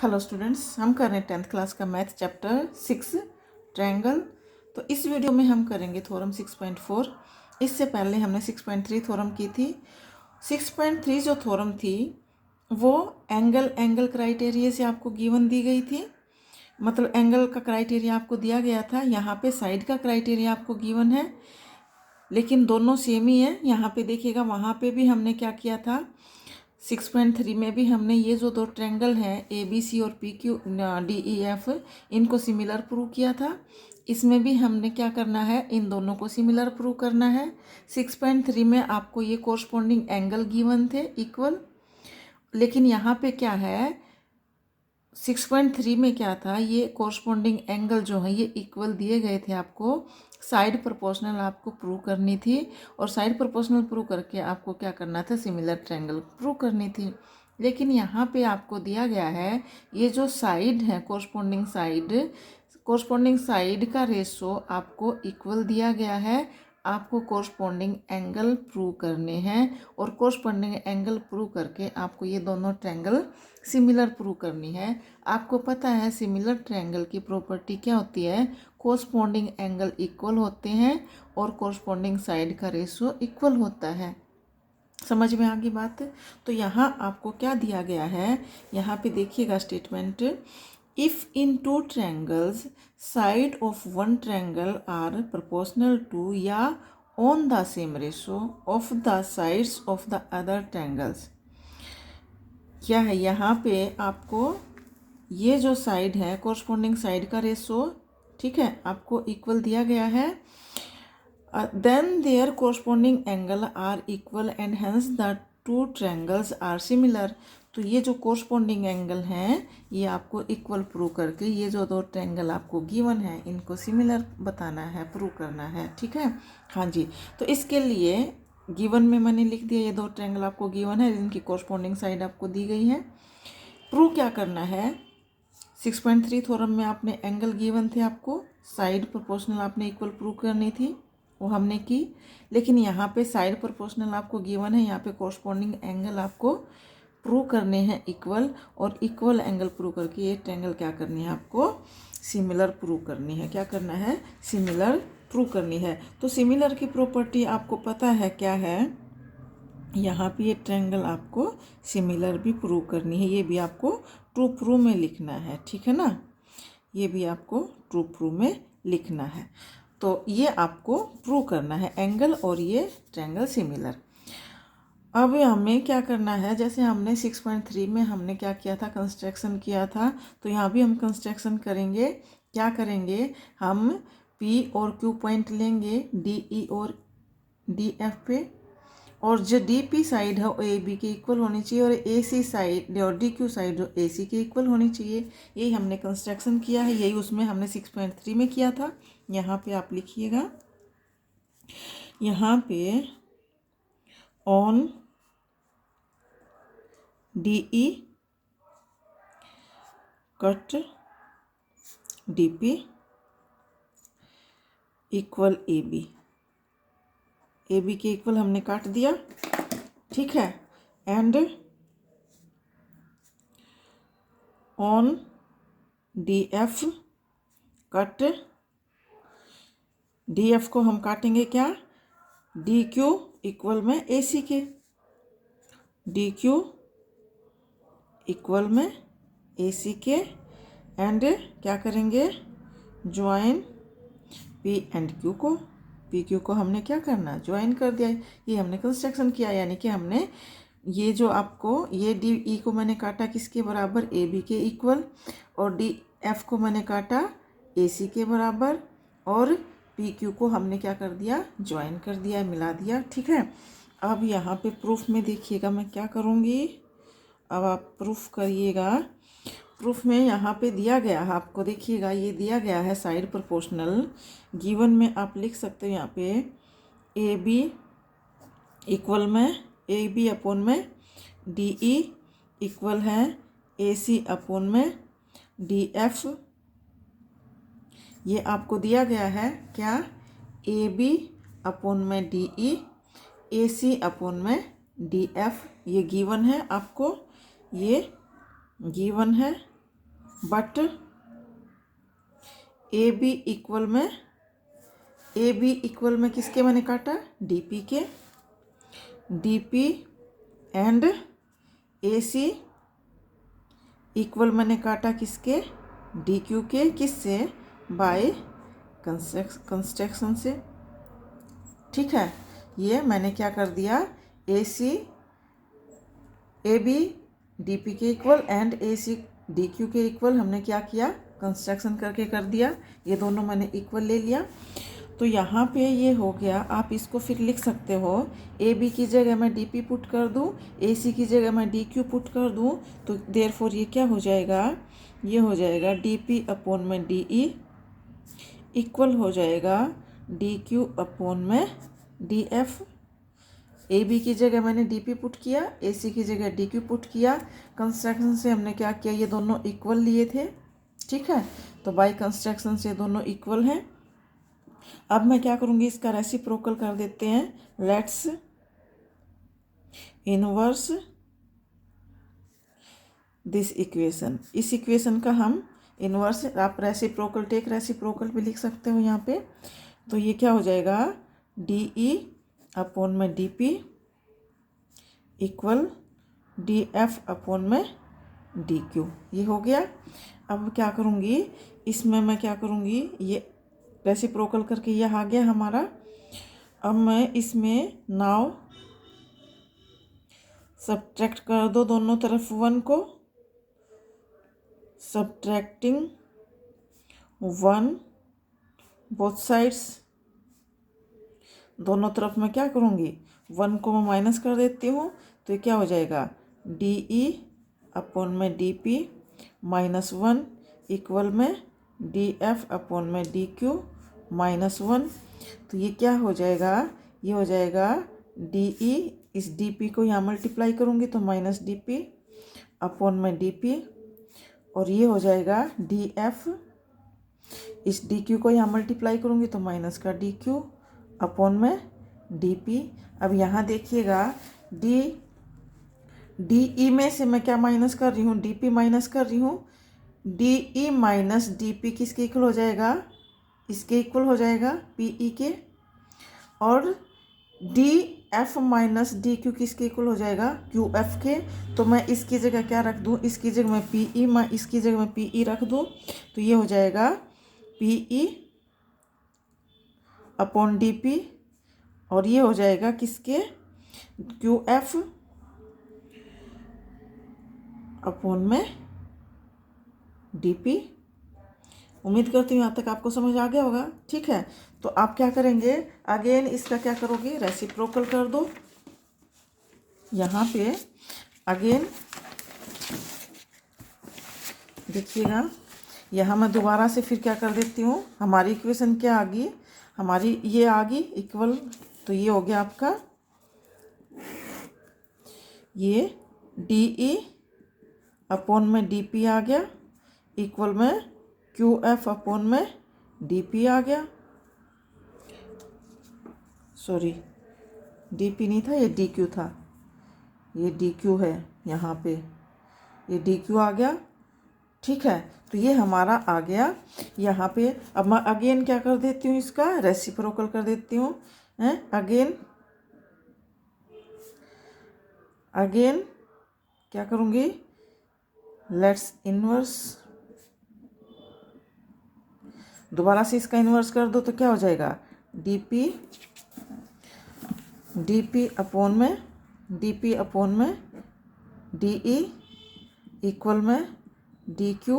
Hello students, हम कर रहे हैं 10th क्लास का मैथ चैप्टर 6 ट्रायंगल। तो इस वीडियो में हम करेंगे थ्योरम 6.4। इससे पहले हमने 6.3 थ्योरम की थी। 6.3 जो थ्योरम थी वो एंगल क्राइटेरिया से आपको गिवन दी गई थी। मतलब एंगल का क्राइटेरिया आपको दिया गया था। यहाँ पे साइड का क्राइटेरिया आपको गिवन है, लेकिन दोनों सेम ही है। यहाँ पे देखिएगा, वहाँ पे भी हमने क्या किया था, 6.3 में भी हमने ये जो दो ट्रायंगल हैं ABC और PQ DEF, इनको सिमिलर प्रूव किया था। इसमें भी हमने क्या करना है, इन दोनों को सिमिलर प्रूव करना है। 6.3 में आपको ये कोरस्पॉन्डिंग एंगल गिवन थे इक्वल, लेकिन यहाँ पे क्या है, 6.3 में क्या था, ये कोरस्पॉन्डिंग एंगल जो है ये इक्वल दिए गए थे आपको। साइड प्रोपोर्शनल आपको प्रूव करनी थी, और साइड प्रोपोर्शनल प्रूव करके आपको क्या करना था, सिमिलर ट्रायंगल प्रूव करनी थी। लेकिन यहाँ पे आपको दिया गया है, ये जो साइड है कोरस्पॉन्डिंग साइड का रेशो आपको इक्वल दिया गया है। आपको कोरस्पॉन्डिंग एंगल प्रूव करने हैं, और कोरस्पॉन्डिंग एंगल प्रूव करके आपको ये दोनों ट्रायंगल सिमिलर प्रूव करनी है। आपको पता है सिमिलर ट्रायंगल की प्रॉपर्टी क्या होती है, कोरस्पॉन्डिंग एंगल इक्वल होते हैं और कोरस्पॉन्डिंग साइड का रेशो इक्वल होता है। समझ में आ गई बात। तो यहाँ आपको क्या दिया गया है, यहाँ पे देखिएगा statement, if in two triangles side of one triangle are proportional to या on the same ratio of the sides of the other triangles. क्या है, यहाँ पे आपको ये जो साइड है कोरस्पॉन्डिंग साइड का रेशो, ठीक है, आपको इक्वल दिया गया है। Then there corresponding angle are equal and hence the two triangles are similar. तो ये जो कोरस्पॉन्डिंग एंगल हैं ये आपको इक्वल प्रूव करके ये जो दो ट्रायंगल आपको गिवन है इनको सिमिलर बताना है, प्रूव करना है, ठीक है। हाँ जी, तो इसके लिए गिवन में मैंने लिख दिया, ये दो ट्रायंगल आपको गिवन है, जिनकी कोरस्पॉन्डिंग साइड आपको दी गई है। प्रूव क्या करना है, 6.3 थ्योरम में आपने एंगल गिवन थे, आपको साइड प्रोपोर्शनल आपने इक्वल प्रूव करनी थी, वो हमने की। लेकिन यहाँ पे साइड प्रोपोर्शनल आपको गिवन है, यहाँ पे कोरस्पॉन्डिंग एंगल आपको प्रूव करने हैं इक्वल, और इक्वल एंगल प्रूव करके ये ट्रायंगल क्या करनी है, आपको सिमिलर प्रूव करनी है। क्या करना है, सिमिलर प्रूव करनी है। तो सिमिलर की प्रॉपर्टी आपको पता है क्या है, यहाँ पे ये ट्रायंगल आपको सिमिलर भी प्रूव करनी है, ये भी आपको ट्रू प्रूव में लिखना है, ठीक है ना, ये भी आपको ट्रू प्रूव में लिखना है। तो ये आपको प्रूव करना है एंगल और ये ट्रायंगल सिमिलर। अब हमें क्या करना है, जैसे हमने 6.3 में हमने क्या किया था, कंस्ट्रक्शन किया था, तो यहाँ भी हम कंस्ट्रक्शन करेंगे। क्या करेंगे, हम P और Q पॉइंट लेंगे DE और DF पे, और जो DP साइड है वो AB के इक्वल होनी चाहिए, और AC साइड और DQ साइड जो AC के इक्वल होनी चाहिए। यही हमने कंस्ट्रक्शन किया है, यही उसमें हमने 6.3 में किया था। यहाँ पे आप लिखिएगा, यहाँ पे on DE cut DP equal AB, AB के इक्वल हमने काट दिया, ठीक है। And on DF cut DF को हम काटेंगे क्या, DQ इक्वल में AC के, DQ इक्वल में AC के, एंड क्या करेंगे, ज्वाइन P एंड Q को, PQ को हमने क्या करना, ज्वाइन कर दिया। ये हमने कंस्ट्रक्शन किया, यानी कि हमने ये जो आपको ये DE को मैंने काटा किसके बराबर, AB के इक्वल, और DF को मैंने काटा AC के बराबर, और PQ को हमने क्या कर दिया, ज्वाइन कर दिया, मिला दिया, ठीक है। अब यहाँ पे प्रूफ में देखिएगा मैं क्या करूँगी, अब आप प्रूफ करिएगा। प्रूफ में यहाँ पे दिया गया है आपको, देखिएगा ये दिया गया है साइड प्रोपोर्शनल गिवन में, आप लिख सकते हो यहाँ पे AB इक्वल में AB अपोन में DE इक्वल है AC अपोन में DF। ये आपको दिया गया है क्या, AB अपोन में DE, AC अपोन में DF, ये गिवन है आपको, ये गिवन है, बट ए बी इक्वल में किसके मैंने काटा, डी पी के, D P and A C equal मैंने काटा किसके, डी क्यू के, किससे, बाय कंस्ट्रक्शन से। ठीक है, ये मैंने क्या कर दिया, A C A B D P के equal and A C D Q के इक्वल हमने क्या किया, कंस्ट्रक्शन करके कर दिया। ये दोनों मैंने इक्वल ले लिया। तो यहाँ पे ये हो गया। आप इसको फिर लिख सकते हो, ए बी की जगह मैं डी पी पुट कर दूँ, ए सी की जगह मैं डी क्यू पुट कर दूँ, तो देयरफॉर ये क्या हो जाएगा, ये हो जाएगा डी पी अपॉन में डी ई इक्वल हो जाएगा डी क्यू अपॉन में डी एफ। ए बी की जगह मैंने डी पी पुट किया, ए सी की जगह डी क्यू पुट किया। कंस्ट्रक्शन से हमने क्या किया, ये दोनों इक्वल लिए थे। ठीक है, तो बाय कंस्ट्रक्शन से दोनों इक्वल हैं। अब मैं क्या करूँगी, इसका रेसिप्रोकल कर देते हैं। लेट्स इनवर्स दिस इक्वेशन, इस इक्वेशन का हम इनवर्स, आप रेसिप्रोकल टेक रेसिप्रोकल भी लिख सकते हो यहाँ पे। तो ये क्या हो जाएगा, डी ई अपॉन में D P equal D F upon में डी क्यू, ये हो गया। अब क्या करूँगी, इसमें मैं क्या करूँगी, ये रेसिप्रोकल करके यह आ गया हमारा। अब मैं इसमें नाउ सब्ट्रैक्ट कर दो दोनों तरफ 1 को, सब्ट्रैक्टिंग 1 बोथ साइड्स, दोनों तरफ मैं क्या करूँगी, 1 को मैं माइनस कर देती हूँ। तो ये क्या हो जाएगा, डी ई अपॉन में डी पी -1 इक्वल में डी एफ अपॉन में डी क्यू -1। तो ये क्या हो जाएगा, ये हो जाएगा डी ई, इस डी पी को यहाँ मल्टीप्लाई करूँगी तो माइनस डी पी अपॉन में डी पी, और ये हो जाएगा डी एफ, इस डी क्यू को यहाँ मल्टीप्लाई करूँगी तो माइनस का डी क्यू अपॉन में डी पी। अब यहाँ देखिएगा, डी ई में से मैं क्या माइनस कर रही हूँ, डी पी माइनस कर रही हूँ। D E minus D P किसके इक्वल हो जाएगा, इसके इक्वल हो जाएगा पी ई के। और D F minus D Q किसके इक्वल हो जाएगा, क्यू एफ के। तो मैं इसकी जगह क्या रख दूँ, इसकी जगह मैं पी ई, मैं इसकी जगह मैं पी ई रख दूँ। तो ये हो जाएगा P E upon D P, और ये हो जाएगा किसके, क्यू एफ अपॉन में डी पी। उम्मीद करती हूँ यहाँ तक आपको समझ आ गया होगा। ठीक है, तो आप क्या करेंगे, अगेन इसका क्या करोगे, रेसिप्रोकल कर दो। यहाँ पे अगेन देखिएगा, यहाँ मैं दोबारा से फिर क्या कर देती हूँ, हमारी इक्वेशन क्या आ गई, हमारी ये आ गई इक्वल। तो ये हो गया आपका, ये डी ई अपॉन में डी पी आ गया इक्वल में क्यू एफ अपॉन में डी पी आ गया। सॉरी, डी पी नहीं था, ये डी क्यू था, ये डी क्यू है यहाँ पे, ये डी क्यू आ गया। ठीक है, तो ये हमारा आ गया यहाँ पे। अब मैं अगेन क्या कर देती हूँ, इसका रेसिप्रोकल कर देती हूँ। अगेन क्या करूँगी, लेट्स इनवर्स, दोबारा से इसका इन्वर्स कर दो तो क्या हो जाएगा, डी पी अपॉन में डी ई इक्वल में डी क्यू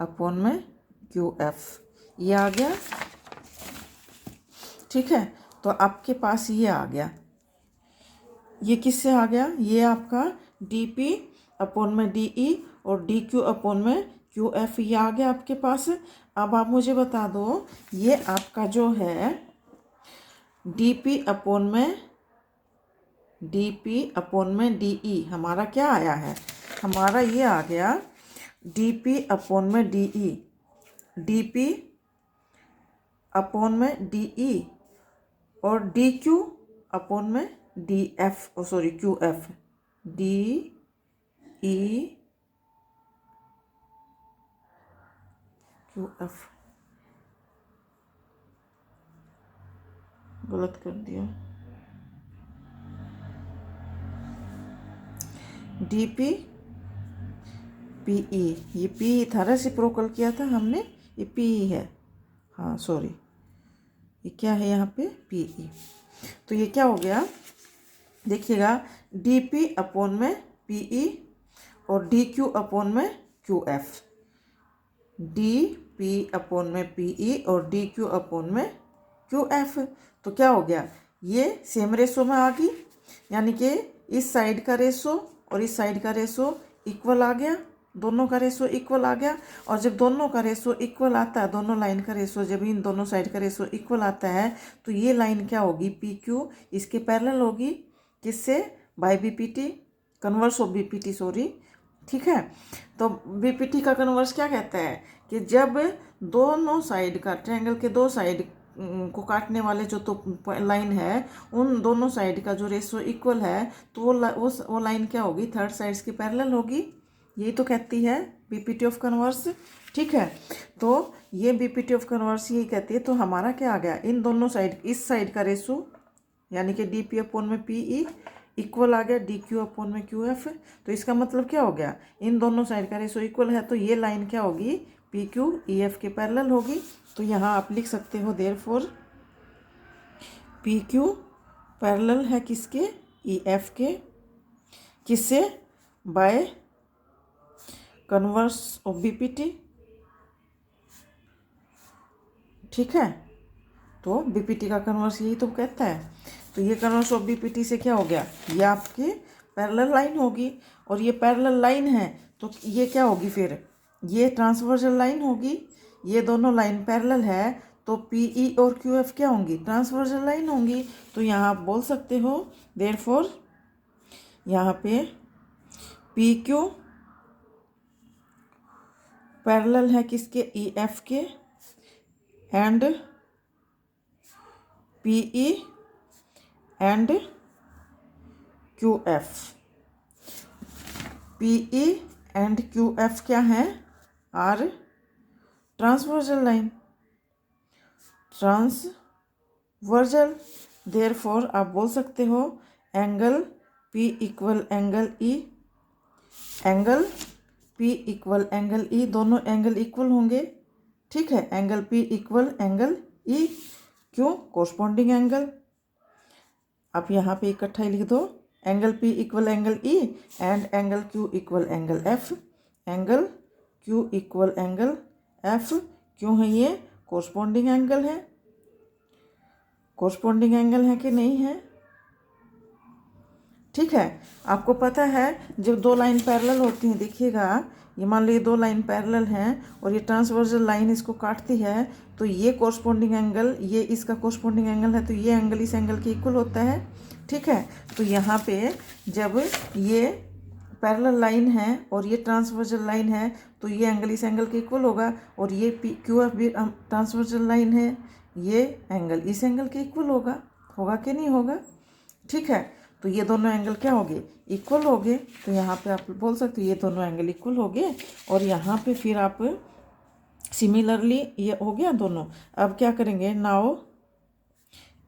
अपॉन में क्यू एफ, ये आ गया। ठीक है, तो आपके पास ये आ गया, ये किससे आ गया, ये आपका डी पी अपॉन में डी ई और डी क्यू अपॉन में क्यू एफ, ये आ गया आपके पास। अब आप मुझे बता दो, ये आपका जो है डी पी अपॉन में डी ई हमारा क्या आया है, हमारा ये आ गया डी पी अपॉन में D E, D P upon में डी ई और डी क्यू अपॉन में D F, sorry Q F, D E Q F, गलत कर दिया, डी पी पी ई, ये पी था, रेसिप्रोकल किया था हमने, ये पी ई है, हाँ सॉरी, ये क्या है यहाँ पे पी ई। तो ये क्या हो गया देखिएगा, डी पी अपॉन में पी ई और डी क्यू अपॉन में Q F, D P upon में पी ई और डी क्यू अपॉन में क्यू एफ। तो क्या हो गया, ये सेम रेशो में आ गई, यानी कि इस साइड का रेशो और इस साइड का रेशो इक्वल आ गया, दोनों का रेशो इक्वल आ गया। और जब दोनों का रेशो इक्वल आता है, दोनों लाइन का रेशो, जब इन दोनों साइड का रेशो इक्वल आता है, तो ये लाइन क्या होगी, पी क्यू इसके पैरेलल होगी, किससे, by BPT, converse of BPT sorry, ठीक है। तो बीपीटी का कन्वर्स क्या कहता है कि जब दोनों साइड का, ट्रायंगल के दो साइड को काटने वाले जो तो लाइन है, उन दोनों साइड का जो रेशो इक्वल है, तो वो लाइन क्या होगी, थर्ड साइड्स की पैरेलल होगी, यही तो कहती है बीपीटी ऑफ कन्वर्स, ठीक है। तो ये बीपीटी ऑफ कन्वर्स यही कहती है। तो हमारा क्या आ गया, इन दोनों साइड, इस साइड का रेशो यानी कि डी पी अपॉन में पी ई इक्वल आ गया डी क्यू अपॉन में क्यू एफ। तो इसका मतलब क्या हो गया, इन दोनों साइड का रेशो इक्वल है, तो ये लाइन क्या होगी, पी क्यू ई एफ के पैरेलल होगी। तो यहाँ आप लिख सकते हो देयरफॉर पी क्यू पैरेलल है किसके, ई एफ के, किससे, बाय कन्वर्स ऑफ बीपीटी, ठीक है। तो बीपीटी का कन्वर्स यही तो कहता है। तो ये कन्वर्स ऑफ बीपीटी से क्या हो गया, ये आपकी पैरेलल लाइन होगी, और ये पैरेलल लाइन है तो ये क्या होगी, फिर ये ट्रांसवर्सल लाइन होगी, ये दोनों लाइन पैरेलल है, तो पीई और क्यूएफ क्या होंगी, ट्रांसवर्सल लाइन होंगी। तो यहाँ आप बोल सकते हो देयरफॉर यहाँ पे पी क्यू पैरेलल है किसके, ई एफ के, and P E and Q F. P E and Q F क्या है, are transversal line, transversal. Therefore आप बोल सकते हो angle P equal angle E, angle P equal angle E, दोनों एंगल इक्वल होंगे, ठीक है। Angle P equal angle E, क्यों, कोरस्पॉन्डिंग एंगल। आप यहाँ पे इकट्ठा ही लिख दो, angle P equal angle E and angle Q equal angle F, angle Q equal angle F, क्यों है, ये कोरस्पॉन्डिंग एंगल है, कोरस्पॉन्डिंग एंगल है कि नहीं है, ठीक है। आपको पता है जब दो लाइन पैरेलल होती हैं, देखिएगा ये मान लीजिए दो लाइन पैरेलल हैं और ये ट्रांसवर्सल लाइन इसको काटती है, तो ये कोरस्पॉन्डिंग एंगल, ये इसका कोरस्पॉन्डिंग एंगल है, तो ये एंगल इस एंगल के इक्वल होता है, ठीक है। तो यहाँ पे जब ये पैरेलल लाइन है और ये ट्रांसवर्सल लाइन है, तो ये एंगल इस एंगल के इक्वल होगा, और ये पी क्यू एफ भी ट्रांसवर्सल लाइन है, ये एंगल इस एंगल के इक्वल होगा, होगा कि नहीं होगा, ठीक है। तो ये दोनों एंगल क्या हो गए, इक्वल हो गए। तो यहाँ पे आप बोल सकते हो ये दोनों एंगल इक्वल हो गए, और यहाँ पे फिर आप सिमिलरली ये हो गया दोनों। अब क्या करेंगे, now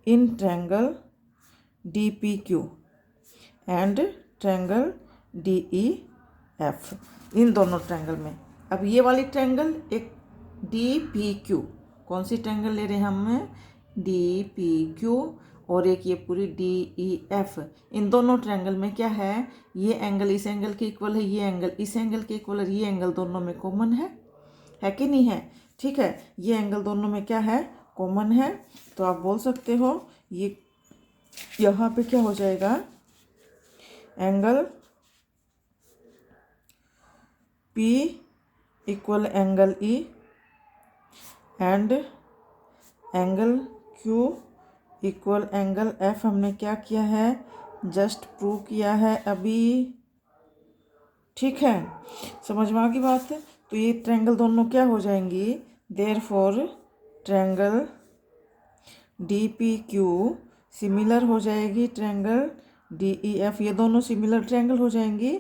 in triangle D P Q and triangle D E F, इन दोनों ट्रायंगल में, अब ये वाली ट्रायंगल एक डी पी क्यू, कौन सी ट्रायंगल ले रहे हैं हम, डी पी क्यू, और एक ये पूरी डी ई एफ, इन दोनों ट्रायंगल में क्या है, ये एंगल इस एंगल के इक्वल है, ये एंगल इस एंगल के इक्वल है, ये एंगल दोनों में कॉमन है कि नहीं है, ठीक है। ये एंगल दोनों में क्या है, कॉमन है। तो आप बोल सकते हो ये यहाँ पे क्या हो जाएगा, angle P equal angle E and angle Q equal angle F. हमने क्या किया है, जस्ट प्रूव किया है अभी, ठीक है, समझ में आ गई बात। तो ये ट्रायंगल दोनों क्या हो जाएंगी, therefore triangle D P Q similar हो जाएगी ट्रायंगल डी ई एफ, ये दोनों सिमिलर ट्रायंगल हो जाएंगी,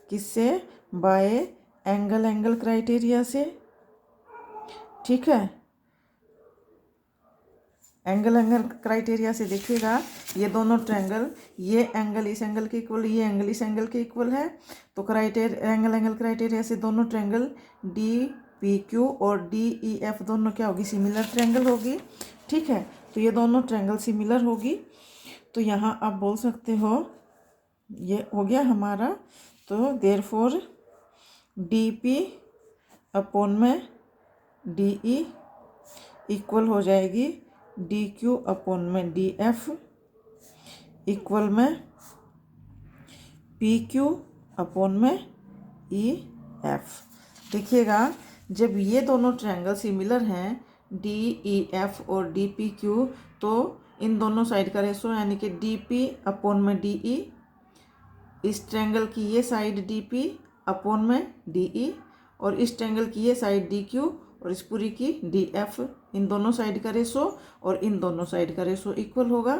किससे, बाय एंगल एंगल क्राइटेरिया से, ठीक है। एंगल एंगल क्राइटेरिया से देखिएगा, ये दोनों ट्रायंगल, ये एंगल इस एंगल के इक्वल, ये एंगल इस एंगल के इक्वल है। तो एंगल एंगल क्राइटेरिया से दोनों ट्रायंगल डी पी क्यू और डी ई एफ दोनों क्या होगी, सिमिलर ट्रायंगल होगी। ठीक है, तो ये दोनों ट्रायंगल सिमिलर होगी। तो यहाँ आप बोल सकते हो, ये हो गया हमारा। तो देयरफॉर डी पी अपॉन में डी ई इक्वल हो जाएगी डी क्यू अपॉन में डी एफ इक्वल में पी क्यू अपॉन में ई एफ। देखिएगा, जब ये दोनों ट्रायंगल सिमिलर हैं डी ई एफ और डी पी क्यू, तो इन दोनों साइड का रेशो यानी कि डी पी अपॉन में डी ई, इस ट्रायंगल की ये साइड डी पी अपॉन में डी ई और इस ट्रायंगल की ये साइड डी क्यू और इस पूरी की डी एफ, इन दोनों साइड का रेशो और इन दोनों साइड का रेशो इक्वल होगा।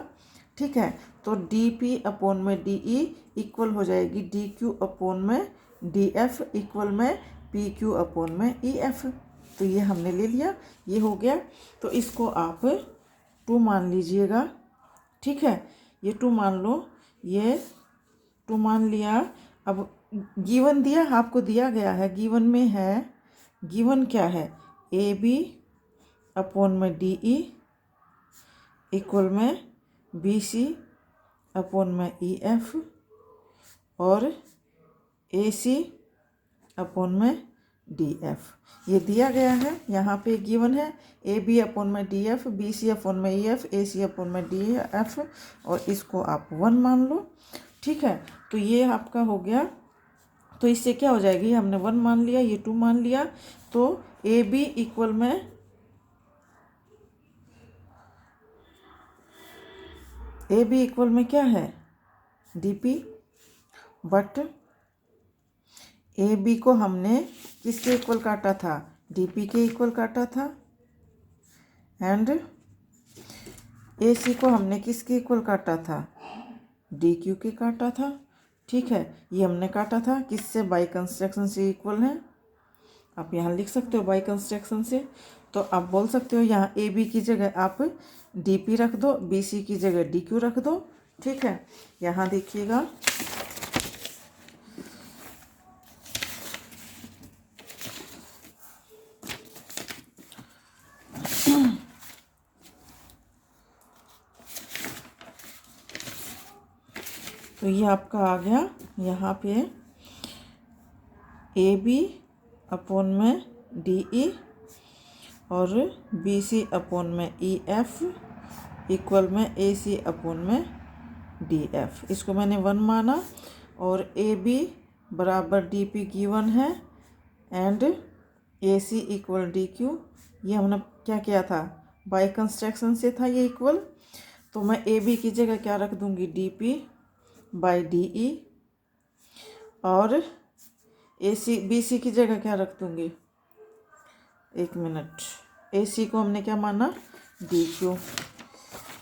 ठीक है, तो डी पी अपॉन में डी ई इक्वल हो जाएगी डी क्यू अपॉन में डी एफ इक्वल में पी क्यू अपॉन में ई एफ। तो ये हमने ले लिया, ये हो गया। तो इसको आप 2 मान लीजिएगा। ठीक है, ये 2 मान लो, ये 2 मान लिया। अब गिवन दिया, आपको दिया गया है, गिवन में है, गिवन क्या है, ए बी अपॉन में डी ई इक्वल में बी सी अपॉन में ई एफ और ए सी अपॉन में डी एफ, ये दिया गया है। यहाँ पे गिवन है ए बी अपॉन में D F, B C upon में E F, A C upon में डी एफ और इसको आप 1 मान लो। ठीक है, तो ये आपका हो गया। तो इससे क्या हो जाएगी, हमने 1 मान लिया, ये 2 मान लिया। तो ए बी इक्वल में क्या है, D P, but A B को हमने किसके इक्वल काटा था, डी पी के इक्वल काटा था। एंड ए सी को हमने किसके इक्वल काटा था, डी क्यू के काटा था। ठीक है, ये हमने काटा था किससे, बाई कंस्ट्रक्शन से इक्वल है। आप यहाँ लिख सकते हो बाई कंस्ट्रक्शन से। तो आप बोल सकते हो यहाँ ए बी की जगह आप डी पी रख दो, बी सी की जगह डी क्यू रख दो। ठीक है, यहाँ देखिएगा, तो ये आपका आ गया यहाँ पे ए बी अपॉन में डी ई और बी सी अपॉन में ई एफ इक्वल में ए सी अपॉन में डी एफ। इसको मैंने 1 माना और ए बी बराबर डी पी गिवन है and A C equal D Q. ये हमने क्या किया था, बाय कंस्ट्रक्शन से था ये इक्वल। तो मैं ए बी की जगह क्या रख दूंगी, D P by D E और ए सी बी सी की जगह क्या रख दूंगी, 1 मिनट, ए सी को हमने क्या माना, डी क्यू,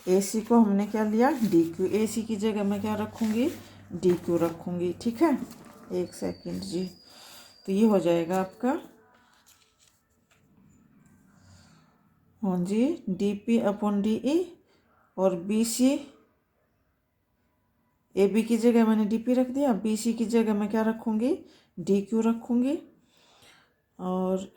ए सी को हमने क्या लिया, डी क्यू, ए सी की जगह मैं क्या रखूँगी, डी क्यू रखूँगी। ठीक है, 1 सेकेंड जी। तो ये हो जाएगा आपका, हाँ जी, D P upon D E और बी सी, ए बी की जगह मैंने डी पी रख दिया, बी सी की जगह मैं क्या रखूँगी, डी क्यू रखूँगी और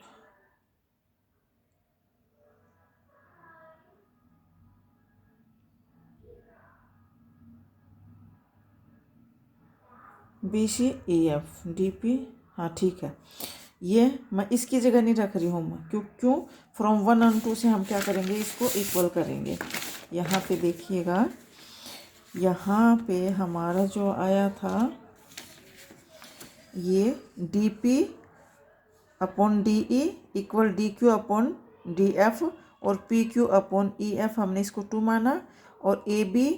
B C E F D P. हाँ ठीक है, ये मैं इसकी जगह नहीं रख रही हूँ मैं, क्यों फ्रॉम 1 और 2 से हम क्या करेंगे, इसको इक्वल करेंगे। यहाँ पे देखिएगा, यहाँ पे हमारा जो आया था ये D P upon D E equal D Q upon D F और P Q upon E F, हमने इसको 2 माना और A B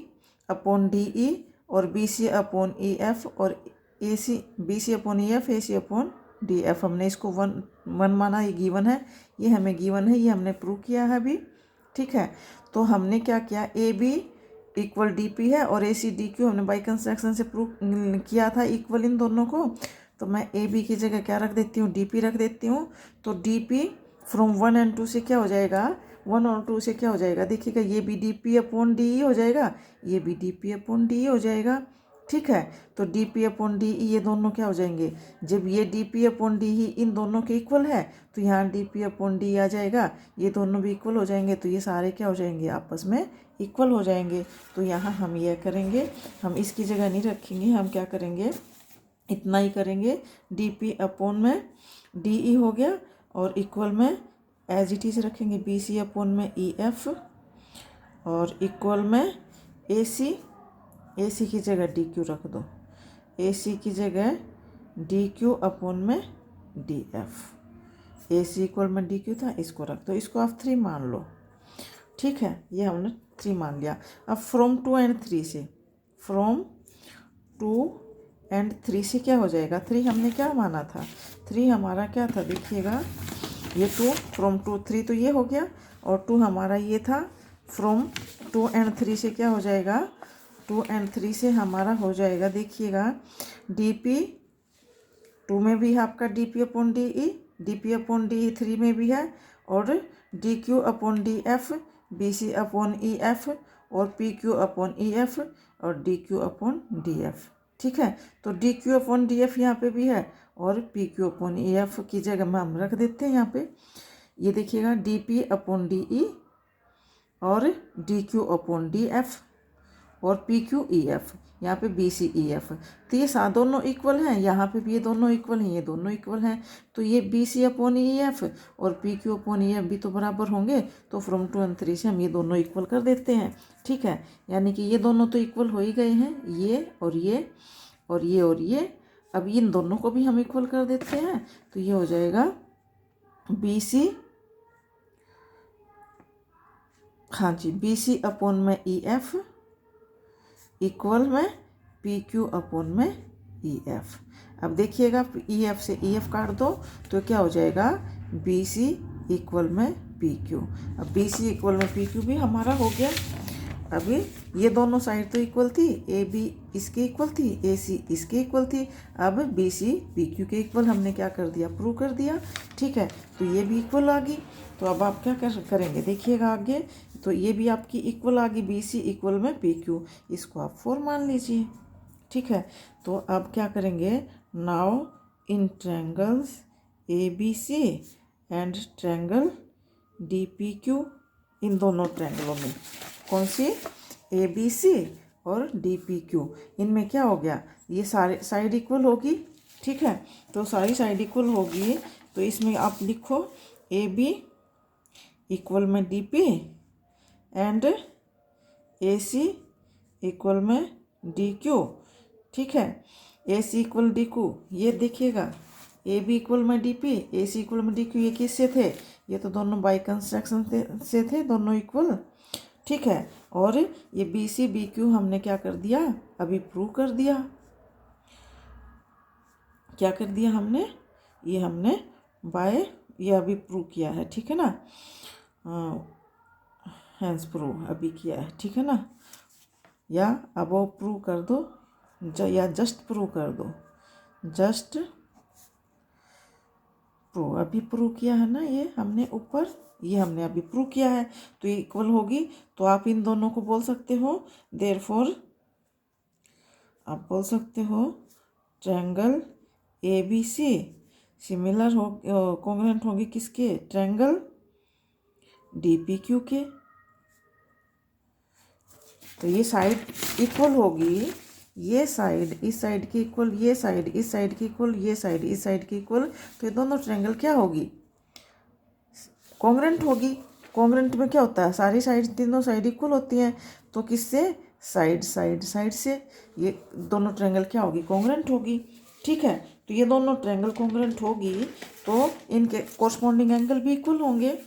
upon D E और B C upon E F और A C B C upon E F, A C upon D F, हमने इसको 1 माना। ये गिवन है, ये हमें गिवन है, ये हमने प्रूव किया है अभी। ठीक है, तो हमने क्या किया, A B equal D P है और ए सी डी क्यू हमने बाई कंस्ट्रक्शन से प्रूव किया था इक्वल इन दोनों को। तो मैं ए बी की जगह क्या रख देती हूँ, डी पी रख देती हूँ। तो डी पी फ्रॉम 1 एंड 2 से क्या हो जाएगा, 1 और 2 से क्या हो जाएगा, देखिएगा ये भी D P upon D E हो जाएगा, ये भी D P upon D E हो जाएगा। ठीक है, तो D P upon D E ये दोनों क्या हो जाएंगे, जब ये D P upon D E इन दोनों के इक्वल है तो यहाँ डी पी अपॉन डी आ जाएगा, ये दोनों भी इक्वल हो जाएंगे, तो ये सारे क्या हो जाएंगे, आपस में इक्वल हो जाएंगे। तो यहाँ हम यह करेंगे, हम इसकी जगह नहीं रखेंगे, हम क्या करेंगे, इतना ही करेंगे, डी पी अपॉन में डी ई हो गया और इक्वल में एज इट इज़ रखेंगे बी सी अपॉन में ई एफ और इक्वल में ए सी की जगह डी क्यू रख दो, ए सी की जगह डी क्यू अपॉन में D F, A C equal में डी क्यू था, इसको रख दो, इसको आप 3 मान लो। ठीक है, ये हमने 3 मान लिया। अब फ्रॉम 2 एंड 3 से, फ्रॉम 2 एंड 3 से क्या हो जाएगा, 3 हमने क्या माना था, 3 हमारा क्या था, देखिएगा ये 2 फ्रॉम 2 3 तो ये हो गया, और 2 हमारा ये था, फ्रॉम 2 एंड 3 से क्या हो जाएगा, 2 एंड 3 से हमारा हो जाएगा, देखिएगा डी पी 2 में भी है आपका D P upon D E, D P upon D E 3 में भी है, और D Q upon D F, B C upon E F और P Q upon E F और D Q upon D F. ठीक है, तो D Q upon D F यहाँ पे भी है और P Q upon E F की जगह में हम रख देते हैं यहाँ पे, ये देखिएगा D P upon D E और D Q upon D F और पी क्यू ई एफ, यहाँ पे बी सी ई एफ, तो ये दोनों इक्वल हैं, यहाँ पे भी ये दोनों इक्वल हैं, ये दोनों इक्वल हैं, तो ये B C upon E F और P Q upon E F भी तो बराबर होंगे, तो फ्रॉम 2 एंड 3 से हम ये दोनों इक्वल कर देते हैं। ठीक है, यानी कि ये दोनों तो इक्वल हो ही गए हैं, ये और ये और ये और ये, अब इन दोनों को भी हम इक्वल कर देते हैं, तो ये हो जाएगा बी सी, हाँ जी, बी सी अपॉन में ई एफ इक्वल में पी क्यू अपॉन में ई एफ। अब देखिएगा ई एफ से ई एफ काट दो तो क्या हो जाएगा, बी सी इक्वल में पी क्यू। अब बी सी इक्वल में पी क्यू भी हमारा हो गया। अभी ये दोनों साइड तो इक्वल थी, ए बी इसके इक्वल थी, ए सी इसके इक्वल थी, अब बी सी पी क्यू के इक्वल हमने क्या कर दिया, प्रूव कर दिया। ठीक है, तो ये भी इक्वल आ गई, तो अब आप क्या करेंगे, देखिएगा आगे, तो ये भी आपकी इक्वल आ गई, बी सी इक्वल में पी क्यू, इसको आप 4 मान लीजिए। ठीक है, तो अब क्या करेंगे, now in triangles A B C and triangle D P Q, इन दोनों ट्रायंगलों में कौन सी, ए बी सी और डी पी क्यू, इनमें क्या हो गया, ये सारे साइड इक्वल होगी। ठीक है, तो सारी साइड इक्वल होगी, तो इसमें आप लिखो ए बी इक्वल में D P and A C equal में डी क्यू। ठीक है, A C equal D Q, ये देखिएगा ए बी इक्वल में D P, A C equal में डी क्यू, ये किससे थे, ये तो दोनों बाई कंस्ट्रक्शन से थे, दोनों इक्वल। ठीक है, और ये बी सी बी क्यू हमने क्या कर दिया, अभी प्रूव कर दिया, क्या कर दिया हमने, ये हमने बाय ये अभी प्रूव किया है। ठीक है ना, हैंस प्रूव अभी किया है। ठीक है ना, या अब वो प्रूव कर दो, या जस्ट प्रूव कर दो, जस्ट प्रूव, अभी प्रूव किया है ना, ये हमने ऊपर, ये हमने अभी प्रूव किया है, तो ये इक्वल होगी, तो आप इन दोनों को बोल सकते हो, देयरफॉर आप बोल सकते हो triangle A B C similar हो, कॉन्ग्रुएंट होंगे किसके, ट्रायंगल डी पी क्यू के। तो ये साइड इक्वल होगी, ये साइड इस साइड की इक्वल, ये साइड इस साइड की इक्वल, ये साइड इस साइड की इक्वल, तो ये दोनों ट्रायंगल क्या होगी, कॉन्ग्रुएंट होगी। कॉन्ग्रुएंट में क्या होता है, सारी साइड तीनों साइड इक्वल होती हैं, तो किससे, साइड साइड साइड से, ये दोनों ट्रायंगल क्या होगी, कॉन्ग्रुएंट होगी। ठीक है, तो ये दोनों ट्रायंगल कॉन्ग्रुएंट होगी, तो इनके कोरस्पॉन्डिंग एंगल भी इक्वल होंगे,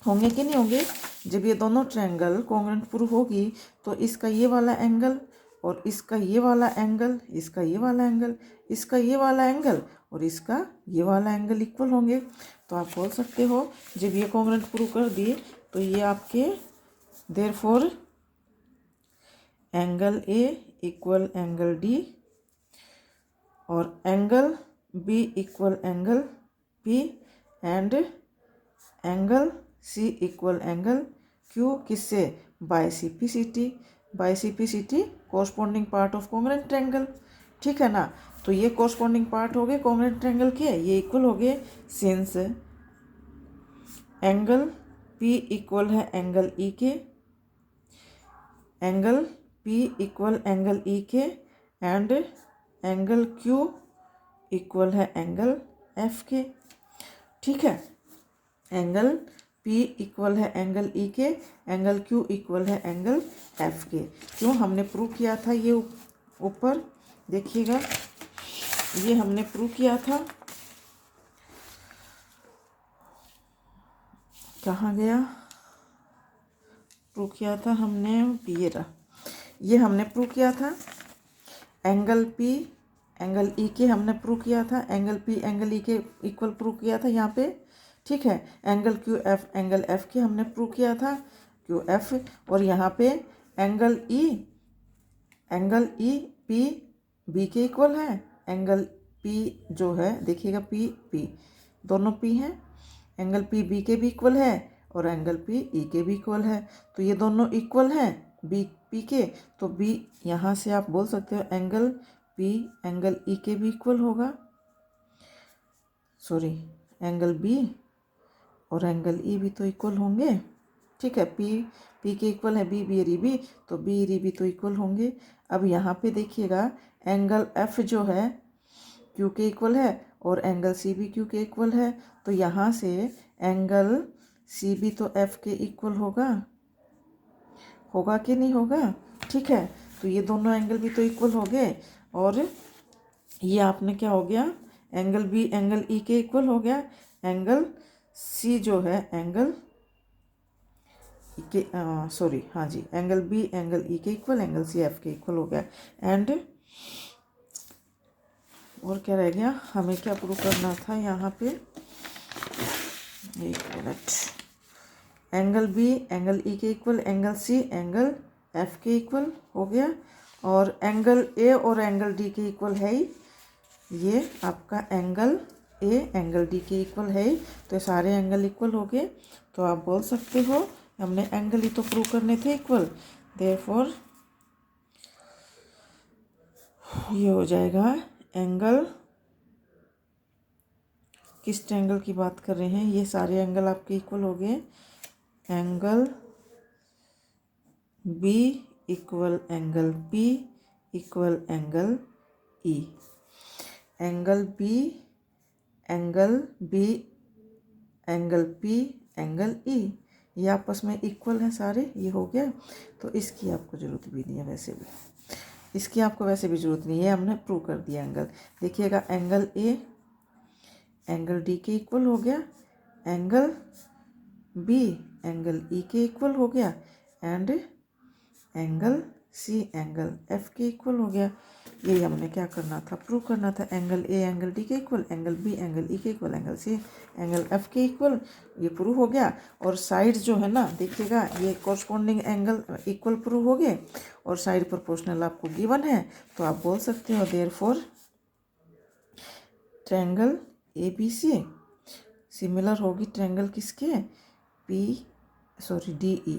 होंगे कि नहीं होंगे। जब ये दोनों ट्रायंगल कॉन्ग्रुएंट प्रूव होगी, तो इसका ये वाला एंगल और इसका ये वाला एंगल, इसका ये वाला एंगल, इसका ये वाला एंगल और इसका ये वाला एंगल इक्वल होंगे। तो आप बोल सकते हो जब ये कॉन्ग्रुएंट प्रूव कर दिए, तो ये आपके therefore angle A equal angle D और angle B equal angle P and angle C equal angle Q किससे, by CPCT, by CPCT corresponding part of congruent triangle, ठीक है ना। तो ये कोरस्पॉन्डिंग पार्ट हो गए कॉन्ग्रुएंट ट्रायंगल के, ये इक्वल हो गए सिंस एंगल पी इक्वल है एंगल ई के, angle P equal angle E के एंड एंगल क्यू इक्वल है एंगल एफ के, ठीक है। एंगल पी इक्वल है एंगल ई के, एंगल क्यू इक्वल है एंगल एफ के। क्यों, हमने प्रूव किया था ये ऊपर देखिएगा, ये हमने प्रूव किया था, कहाँ गया, प्रूव किया था हमने, ये हमने प्रूव किया था एंगल पी एंगल ई के हमने प्रूव किया था, एंगल पी एंगल ई के इक्वल प्रूव किया था यहाँ पे, ठीक है। Angle Q F angle F के हमने प्रूव किया था, क्यू एफ, और यहाँ पे एंगल ई पी बी के इक्वल है, एंगल पी जो है देखिएगा पी पी दोनों पी हैं, एंगल पी बी के भी इक्वल है और एंगल पी ई के भी इक्वल है, तो ये दोनों इक्वल हैं बी पी के, तो बी यहाँ से आप बोल सकते हो एंगल पी एंगल ई के भी इक्वल होगा, सॉरी एंगल बी और एंगल ई भी तो इक्वल होंगे, ठीक है। पी के इक्वल है बी री बी, तो बी री बी तो इक्वल होंगे। अब यहाँ पे देखिएगा एंगल एफ जो है क्यू के इक्वल है और एंगल सी भी क्यू के इक्वल है, तो यहाँ से एंगल सी भी तो एफ के इक्वल होगा कि नहीं होगा, ठीक है। तो ये दोनों एंगल भी तो इक्वल हो गए, और ये आपने क्या हो गया, एंगल बी एंगल ई के इक्वल हो गया, एंगल सी जो है एंगल के सॉरी हाँ जी, एंगल बी एंगल ई के इक्वल, एंगल सी एफ के इक्वल हो गया। एंड और क्या रह गया, हमें क्या प्रूव करना था यहाँ पे, एक minute, angle B angle E के equal, angle C angle F के इक्वल हो गया, और एंगल ए और एंगल डी के इक्वल है ही, ये आपका एंगल ए एंगल डी के इक्वल है ही, तो सारे एंगल इक्वल हो गए। तो आप बोल सकते हो हमने एंगल ही तो प्रूव करने थे इक्वल, देयरफॉर ये हो जाएगा एंगल, किस ट्रायंगल की बात कर रहे हैं, ये सारे एंगल आपके इक्वल हो गए, angle B equal angle P equal angle E, angle B angle P angle E, ये आपस में इक्वल हैं सारे, ये हो गया। तो इसकी आपको ज़रूरत भी नहीं है, वैसे भी इसकी आपको वैसे भी ज़रूरत नहीं है, हमने प्रूव कर दिया एंगल। देखिएगा एंगल ए एंगल डी के इक्वल हो गया, एंगल बी एंगल ई के इक्वल हो गया, and angle C angle F के इक्वल हो गया। यही हमने क्या करना था, प्रूव करना था, एंगल ए एंगल डी के equal, angle B angle E के equal, angle C angle F के इक्वल, ये प्रूव हो गया। और साइड जो है ना देखिएगा, ये कॉरस्पॉन्डिंग एंगल इक्वल प्रूव हो गए, और साइड प्रोपोर्शनल आपको गिवन है, तो आप बोल सकते हो therefore triangle A B C similar होगी ट्रायंगल किसके, डी ई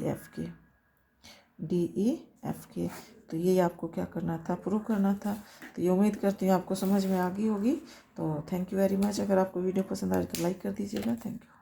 एफ के। तो ये आपको क्या करना था, प्रूव करना था। तो ये उम्मीद करती हूँ आपको समझ में आ गई होगी। तो थैंक यू वेरी मच। अगर आपको वीडियो पसंद आए तो लाइक कर दीजिएगा। Thank you.